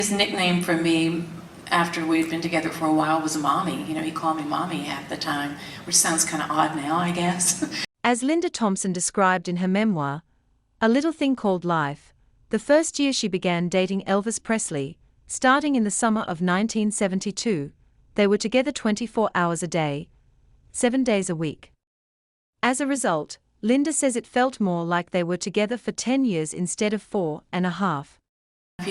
His nickname for me, after we'd been together for a while, was Mommy. You know, he called me Mommy half the time, which sounds kind of odd now, I guess. As Linda Thompson described in her memoir, A Little Thing Called Life, the first year she began dating Elvis Presley, starting in the summer of 1972, they were together 24 hours a day, 7 days a week. As a result, Linda says it felt more like they were together for 10 years instead of 4.5.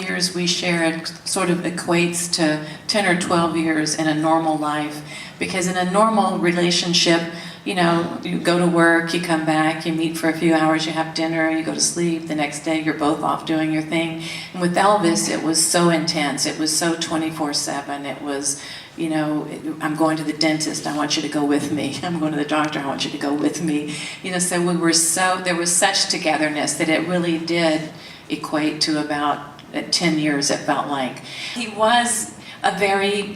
Years we shared sort of equates to 10 or 12 years in a normal life, because in a normal relationship, you know, you go to work, you come back, you meet for a few hours, you have dinner, you go to sleep, the next day you're both off doing your thing. And with Elvis, it was so intense, it was so 24/7, it was, you know, I'm going to the dentist, I want you to go with me. I'm going to the doctor, I want you to go with me. You know, so there was such togetherness that it really did equate to about 10 years, it felt like. He was a very,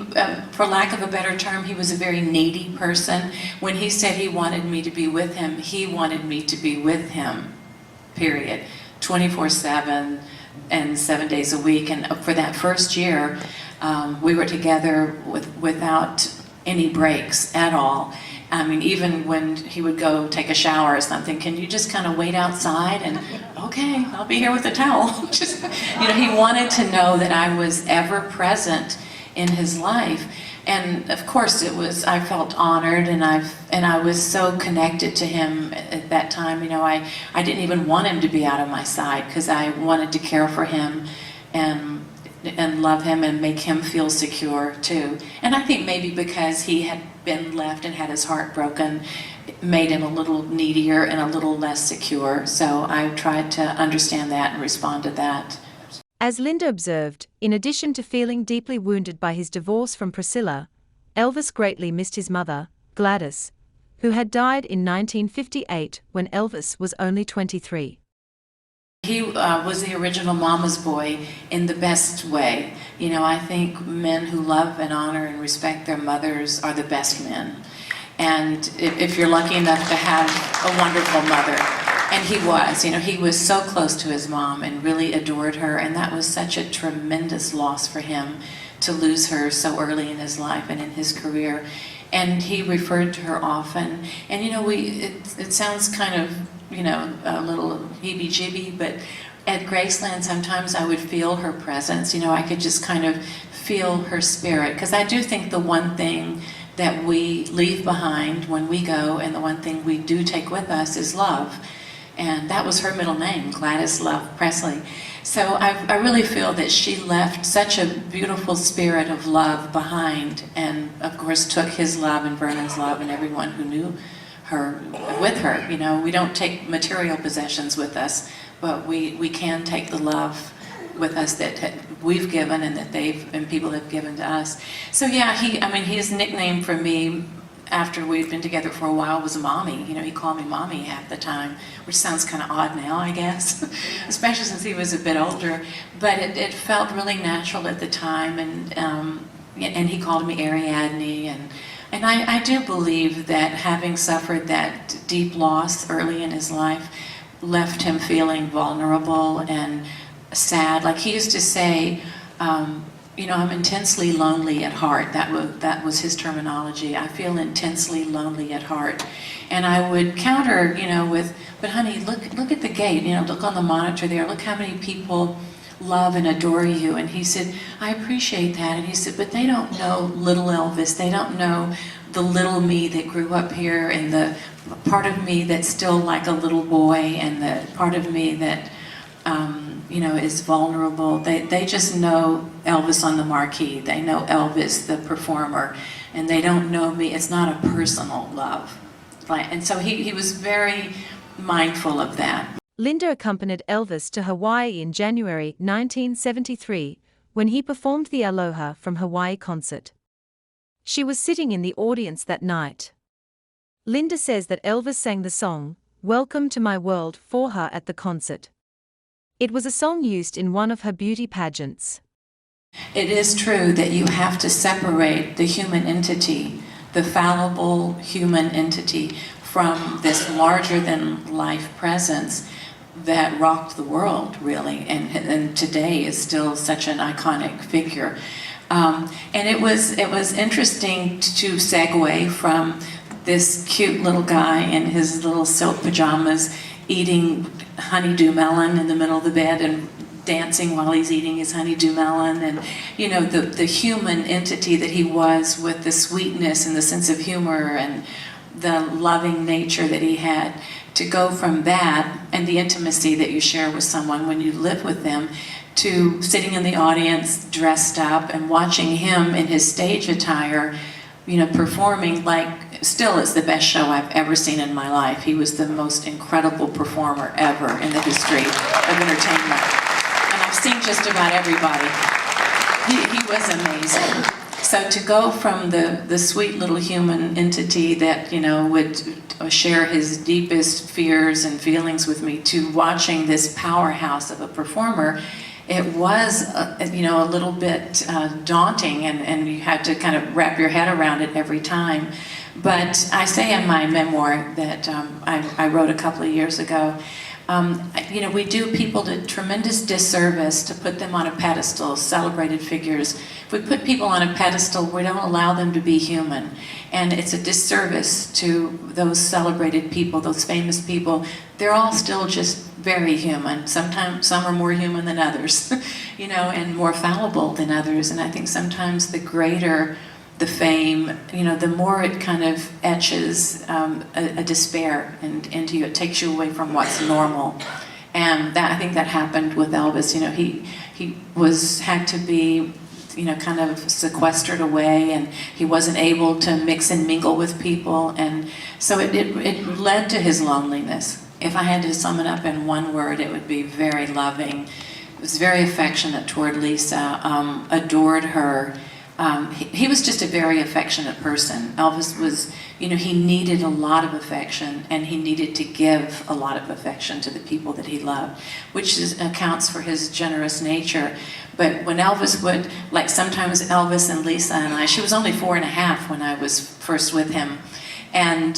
for lack of a better term, he was a very needy person. When he said he wanted me to be with him, he wanted me to be with him, period. 24/7 and 7 days a week. And for that first year, we were together without any breaks at all. I mean, even when he would go take a shower or something, can you just kind of wait outside? And okay, I'll be here with a towel. Just, you know, he wanted to know that I was ever present in his life. And of course I felt honored, and I was so connected to him at that time. You know, I didn't even want him to be out of my sight, because I wanted to care for him and love him and make him feel secure too. And I think maybe because he had been left and had his heart broken, it made him a little needier and a little less secure. So I tried to understand that and respond to that. As Linda observed, in addition to feeling deeply wounded by his divorce from Priscilla, Elvis greatly missed his mother, Gladys, who had died in 1958 when Elvis was only 23. He was the original mama's boy in the best way. You know, I think men who love and honor and respect their mothers are the best men. And if you're lucky enough to have a wonderful mother, and he was, you know, he was so close to his mom and really adored her, and that was such a tremendous loss for him to lose her so early in his life and in his career. And he referred to her often, and you know, it sounds kind of, you know, a little heebie-jeebie, but at Graceland sometimes I would feel her presence. You know, I could just kind of feel her spirit, because I do think the one thing that we leave behind when we go, and the one thing we do take with us, is love. And that was her middle name, Gladys Love Presley. So I really feel that she left such a beautiful spirit of love behind, and of course took his love and Vernon's love and everyone who knew her with her. You know, we don't take material possessions with us, but we can take the love with us that we've given and that people have given to us. So yeah, his nickname for me, after we'd been together for a while, was Mommy. You know, he called me Mommy half the time, which sounds kind of odd now, I guess, especially since he was a bit older. But it felt really natural at the time, and he called me Ariadne, and I do believe that having suffered that deep loss early in his life left him feeling vulnerable and sad. Like he used to say, you know, I'm intensely lonely at heart. That was his terminology. I feel intensely lonely at heart. And I would counter, you know, with, but honey, look at the gate, you know, look on the monitor there, look how many people love and adore you. And he said, I appreciate that. And he said, but they don't know little Elvis. They don't know the little me that grew up here, and the part of me that's still like a little boy, and the part of me that you know, is vulnerable. They just know Elvis on the marquee. They know Elvis, the performer, and they don't know me. It's not a personal love. And so he was very mindful of that. Linda accompanied Elvis to Hawaii in January 1973 when he performed the Aloha from Hawaii concert. She was sitting in the audience that night. Linda says that Elvis sang the song, Welcome to My World, for her at the concert. It was a song used in one of her beauty pageants. It is true that you have to separate the human entity, the fallible human entity, from this larger-than-life presence. that rocked the world, really, and today is still such an iconic figure. And it was interesting to segue from this cute little guy in his little silk pajamas eating honeydew melon in the middle of the bed and dancing while he's eating his honeydew melon, and you know, the human entity that he was, with the sweetness and the sense of humor and the loving nature that he had, to go from that and the intimacy that you share with someone when you live with them, to sitting in the audience dressed up and watching him in his stage attire, you know, performing like, still it's the best show I've ever seen in my life. He was the most incredible performer ever in the history of entertainment. And I've seen just about everybody. He was amazing. So to go from the sweet little human entity that, you know, would share his deepest fears and feelings with me, to watching this powerhouse of a performer, it was, you know, a little bit daunting, and you had to kind of wrap your head around it every time. But I say in my memoir that I wrote a couple of years ago, you know, we do people a tremendous disservice to put them on a pedestal, celebrated figures. If we put people on a pedestal, we don't allow them to be human. And it's a disservice to those celebrated people, those famous people. They're all still just very human. Sometimes some are more human than others, you know, and more fallible than others. And I think sometimes the greater the fame, you know, the more it kind of etches a despair into you. It takes you away from what's normal. And that, I think that happened with Elvis. You know, he had to be, you know, kind of sequestered away, and he wasn't able to mix and mingle with people, and so it led to his loneliness. If I had to sum it up in one word, it would be very loving. He was very affectionate toward Lisa, adored her. He was just a very affectionate person. Elvis was, you know, he needed a lot of affection, and he needed to give a lot of affection to the people that he loved, which accounts for his generous nature. But when Elvis would, like sometimes Elvis and Lisa and I, she was only 4.5 when I was first with him, and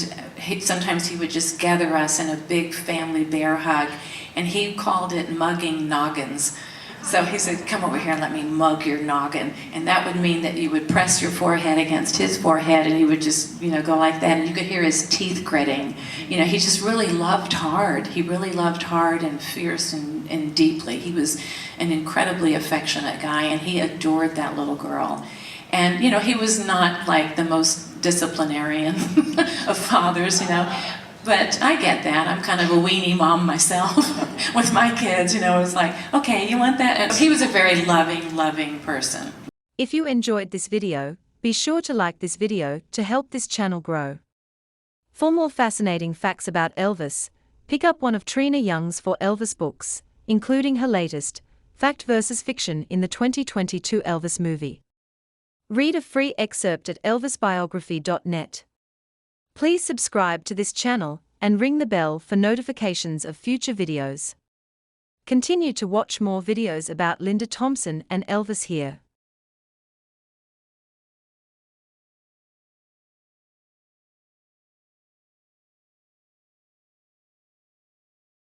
sometimes he would just gather us in a big family bear hug, and he called it mugging noggins. So he said, come over here and let me mug your noggin. And that would mean that you would press your forehead against his forehead, and he would just, you know, go like that, and you could hear his teeth gritting. You know, he just really loved hard. He really loved hard and fierce and deeply. He was an incredibly affectionate guy, and he adored that little girl. And, you know, he was not like the most disciplinarian of fathers, you know. But I get that. I'm kind of a weenie mom myself with my kids, you know. It's like, okay, you want that? And he was a very loving person. If you enjoyed this video, be sure to like this video to help this channel grow. For more fascinating facts about Elvis, pick up one of Trina Young's 4 Elvis books, including her latest, Fact vs. Fiction in the 2022 Elvis movie. Read a free excerpt at elvisbiography.net. Please subscribe to this channel and ring the bell for notifications of future videos. Continue to watch more videos about Linda Thompson and Elvis here.